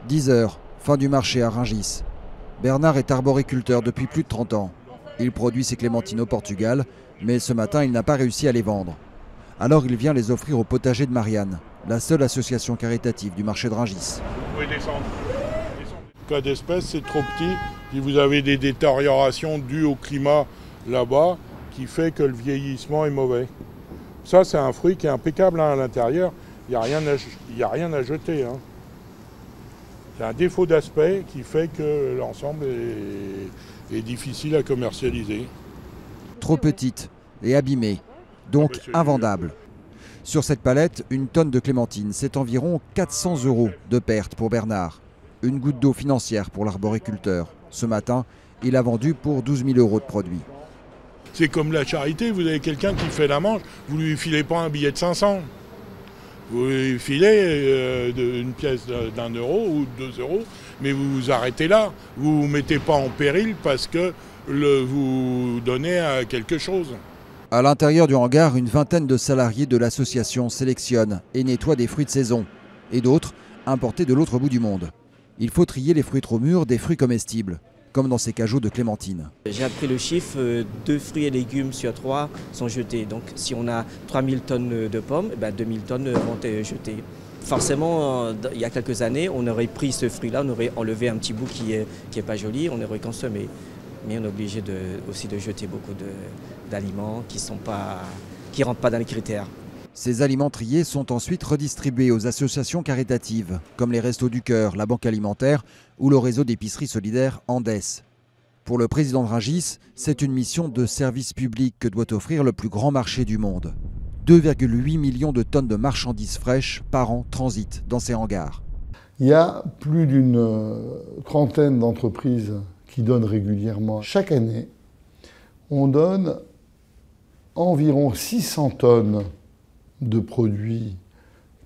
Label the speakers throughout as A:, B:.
A: 10 heures, fin du marché à Rungis. Bernard est arboriculteur depuis plus de 30 ans. Il produit ses clémentines au Portugal, mais ce matin, il n'a pas réussi à les vendre. Alors il vient les offrir au potager de Marianne, la seule association caritative du marché de Rungis.
B: Vous pouvez descendre. Le cas d'espèce, c'est trop petit. Si vous avez des détériorations dues au climat là-bas, qui fait que le vieillissement est mauvais. Ça, c'est un fruit qui est impeccable à l'intérieur. Il n'y a rien à jeter. C'est un défaut d'aspect qui fait que l'ensemble est difficile à commercialiser.
A: Trop petite et abîmée, donc invendable. Sur cette palette, une tonne de clémentine, c'est environ 400 € de perte pour Bernard. Une goutte d'eau financière pour l'arboriculteur. Ce matin, il a vendu pour 12 000 € de produits.
B: C'est comme la charité, vous avez quelqu'un qui fait la manche, vous ne lui filez pas un billet de 500. Vous lui filez une pièce d'1 € ou de 2 €, mais vous vous arrêtez là. Vous ne vous mettez pas en péril parce que vous donnez à quelque chose.
A: À l'intérieur du hangar, une vingtaine de salariés de l'association sélectionnent et nettoient des fruits de saison. Et d'autres, importés de l'autre bout du monde. Il faut trier les fruits trop mûrs des fruits comestibles, comme dans ces cajots de clémentines.
C: J'ai appris le chiffre, 2 fruits et légumes sur 3 sont jetés. Donc si on a 3000 tonnes de pommes, 2000 tonnes vont être jetées. Forcément, il y a quelques années, on aurait pris ce fruit-là, on aurait enlevé un petit bout qui est pas joli, on aurait consommé. Mais on est obligé aussi de jeter beaucoup d'aliments qui ne rentrent pas dans les critères.
A: Ces aliments triés sont ensuite redistribués aux associations caritatives, comme les Restos du Cœur, la Banque Alimentaire ou le réseau d'épicerie solidaire Andes. Pour le président de Rungis, c'est une mission de service public que doit offrir le plus grand marché du monde. 2,8 millions de tonnes de marchandises fraîches par an transitent dans ces hangars.
D: Il y a plus d'une trentaine d'entreprises qui donnent régulièrement. Chaque année, on donne environ 600 tonnes de produits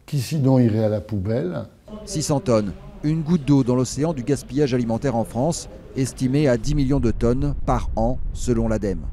D: qui sinon iraient à la poubelle.
A: 600 tonnes, une goutte d'eau dans l'océan du gaspillage alimentaire en France, estimé à 10 millions de tonnes par an selon l'ADEME.